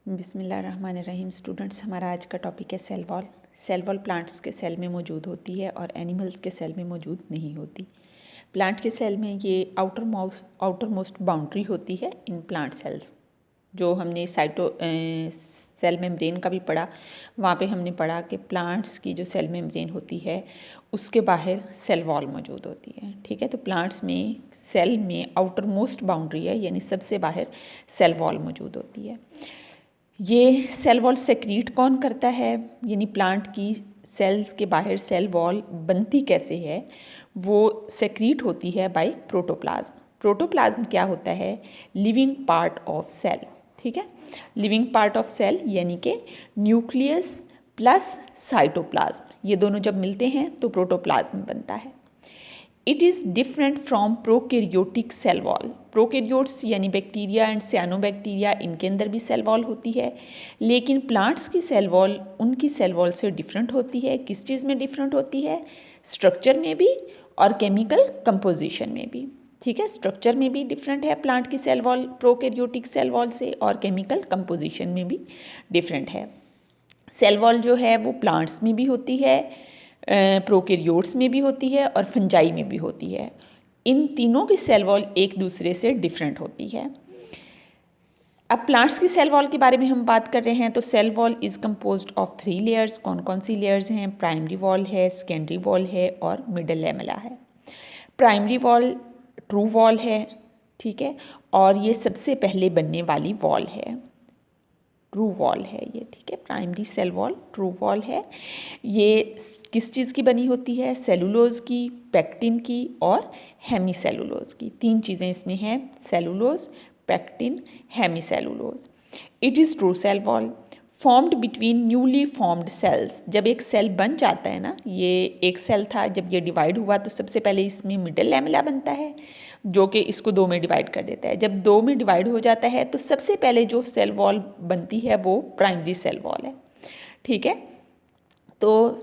बिस्मिल्लाहिर्रहमानिर्रहीम। स्टूडेंट्स, हमारा आज का टॉपिक है cell wall. Cell wall plants के सेल में मौजूद होती है और एनिमल्स के सेल में मौजूद नहीं होती। प्लांट के सेल में ये आउटर मोस्ट बाउंड्री होती है इन प्लांट सेल्स। जो हमने सेल मेम्ब्रेन का भी पढ़ा, वहाँ पे हमने पढ़ा कि प्लांट्स की जो सेल मेम्ब्रेन होती है उसके बाहर सेल वॉल मौजूद होती है। ठीक है, तो प्लांट्स में सेल में आउटर मोस्ट बाउंड्री है, यानी सबसे बाहर सेल वॉल मौजूद होती है। ये सेल वॉल सेक्रीट कौन करता है, यानी प्लांट की सेल्स के बाहर सेल वॉल बनती कैसे है, वो सेक्रीट होती है बाय प्रोटोप्लाज्म। प्रोटोप्लाज्म क्या होता है? Living part of cell. ठीक है, लिविंग पार्ट ऑफ सेल यानी कि न्यूक्लियस प्लस साइटोप्लाज्म, ये दोनों जब मिलते हैं तो प्रोटोप्लाज्म बनता है। It is different from prokaryotic cell wall. Prokaryotes यानी बैक्टीरिया एंड साइनोबैक्टीरिया, इनके अंदर भी सेल वॉल होती है, लेकिन प्लांट्स की सेल वॉल उनकी सेल वॉल से डिफरेंट होती है। किस चीज़ में डिफरेंट होती है? स्ट्रक्चर में भी और केमिकल कंपोजिशन में भी। ठीक है, स्ट्रक्चर में भी डिफरेंट है प्लांट की cell wall prokaryotic cell wall से, और केमिकल कंपोजिशन में भी डिफरेंट है। सेल वॉल जो है वो प्लांट्स में भी होती है, प्रोकैरियोट्स में भी होती है और फंजाई में भी होती है। इन तीनों की सेल वॉल एक दूसरे से डिफरेंट होती है। अब प्लांट्स की सेल वॉल के बारे में हम बात कर रहे हैं, तो cell wall is composed of 3 layers. कौन कौन सी लेयर्स हैं? प्राइमरी वॉल है, सेकेंडरी वॉल है और मिडल लैमेला है। प्राइमरी वॉल ट्रू वॉल है, ठीक है, और ये सबसे पहले बनने वाली वॉल है, ट्रू वॉल है ये। ठीक है, primary cell wall true wall है। ये किस चीज़ की बनी होती है? सेलुलोज की, पेक्टिन की और हेमीसेलुलोज की। 3 चीज़ें इसमें हैं, cellulose, pectin, hemicellulose. It is true cell wall formed between newly formed cells. जब एक सेल बन जाता है ना, ये एक सेल था, जब ये डिवाइड हुआ तो सबसे पहले इसमें मिडल लैमेला बनता है, जो कि इसको 2 में डिवाइड कर देता है। जब 2 में डिवाइड हो जाता है तो सबसे पहले जो सेल वॉल बनती है वो प्राइमरी सेल वॉल है। ठीक है, तो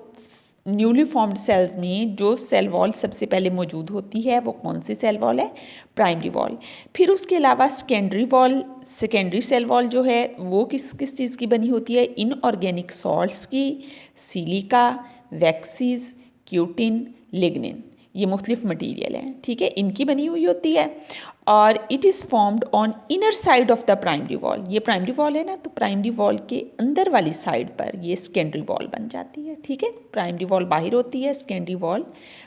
न्यूली फॉर्म्ड सेल्स में जो सेल वॉल सबसे पहले मौजूद होती है वो कौन सी सेल वॉल है? Primary wall. फिर उसके अलावा सेकेंडरी सेल वॉल जो है वो किस किस चीज़ की बनी होती है? इनऑर्गेनिक सॉल्ट्स की, सिलिका, वैक्सीज, क्यूटिन, लिग्निन, ये मुख्तलिफ मटीरियल हैं। ठीक है, इनकी बनी हुई होती है और it is formed on inner side of the primary wall. ये प्राइमरी वॉल है ना, तो प्राइमरी वॉल के अंदर वाली साइड पर ये सेकेंडरी वॉल बन जाती है। ठीक है, प्राइमरी वॉल बाहर होती है, सेकेंडरी वॉल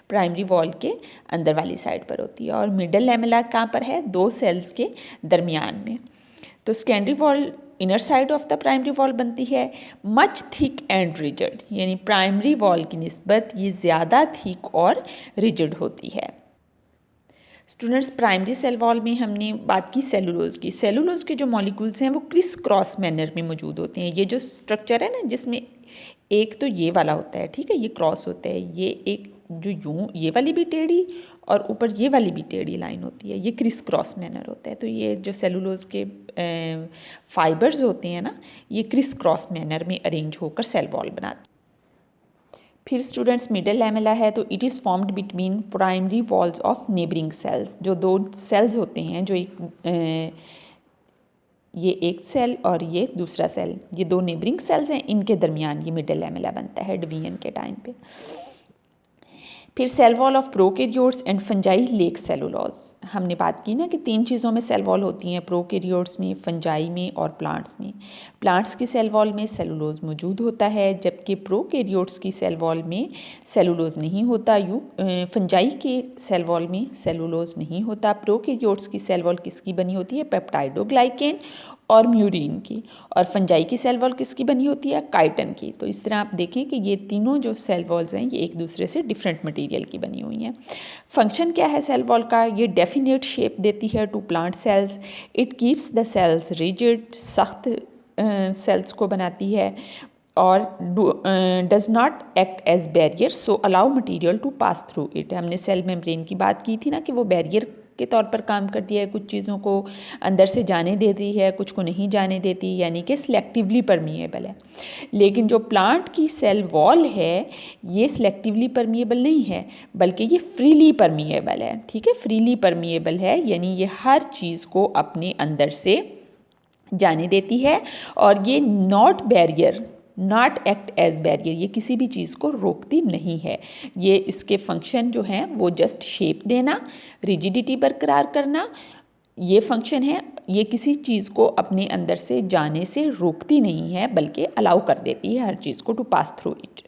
प्राइमरी वॉल के अंदर वाली साइड पर होती है। और मिडल लैमेला कहाँ पर है? 2 सेल्स के दरमियान में। तो secondary wall inner side of the primary wall बनती है, मच थिक एंड रिजिड, यानी प्राइमरी वॉल की निस्बत ये ज़्यादा थिक और रिजिड होती है। स्टूडेंट्स, प्राइमरी सेल वॉल में हमने बात की सेलुलोज की। सेलुलोज के जो मॉलिक्यूल्स हैं वो क्रिस क्रॉस मैनर में मौजूद होते हैं। ये जो स्ट्रक्चर है ना, जिसमें एक तो ये वाला होता है, ठीक है, ये क्रॉस होता है, ये एक जो यूँ ये वाली भी टेढ़ी और ऊपर ये वाली भी टेढ़ी लाइन होती है, ये क्रिस क्रॉस मैनर होता है। तो ये जो सेलुलोज के फाइबर्स होते हैं ना, ये क्रिस क्रॉस मैनर में अरेंज होकर सेल वॉल बनाते हैं। फिर स्टूडेंट्स, मिडल लैमेला है, तो it is formed between primary walls of neighbouring cells. जो 2 सेल्स होते हैं, जो ये एक सेल और ये दूसरा सेल, ये 2 नेबरिंग सेल्स हैं, इनके दरमियान ये मिडल लैमेला बनता है डिवीजन के टाइम पे। फिर cell wall of prokaryotes and fungi lack cellulose. हमने बात की ना कि 3 चीज़ों में सेल वॉल होती हैं, प्रोकैरियोट्स में, फंजाई में और प्लांट्स में। प्लांट्स की सेल वॉल में सेलुलोज मौजूद होता है, जबकि प्रोकैरियोट्स की सेल वॉल में सेलुलोज नहीं होता। फंजाई के सेल वॉल में सेलुलोज नहीं होता। प्रोकैरियोट्स की सेल वॉल किसकी बनी होती है? पेप्टाइडोग्लाइकेन और म्यूरिन की। और फंजाई की सेल वॉल किसकी बनी होती है? काइटन की। तो इस तरह आप देखें कि ये तीनों जो सेल वॉल्स हैं ये एक दूसरे से डिफरेंट मटेरियल की बनी हुई हैं। फंक्शन क्या है सेल वॉल का? ये डेफिनेट शेप देती है to plant cells. It keeps the cells rigid, सख्त सेल्स को बनाती है, और does not act as barrier, so allow material to pass through it. हमने सेल मेम्ब्रेन की बात की थी ना कि वो बैरियर के तौर पर काम करती है, कुछ चीज़ों को अंदर से जाने देती है, कुछ को नहीं जाने देती, यानी कि सिलेक्टिवली परमिएबल है। लेकिन जो प्लांट की सेल वॉल है ये सिलेक्टिवली परमिएबल नहीं है, बल्कि ये फ्रीली परमिएबल है। ठीक है, फ्रीली परमिएबल है, यानी ये हर चीज़ को अपने अंदर से जाने देती है, और ये not barrier, not act as barrier, ये किसी भी चीज़ को रोकती नहीं है। ये इसके फंक्शन जो हैं वो जस्ट शेप देना, रिजिडिटी बरकरार करना, ये फंक्शन है। ये किसी चीज़ को अपने अंदर से जाने से रोकती नहीं है, बल्कि अलाउ कर देती है हर चीज़ को टू पास थ्रू इट।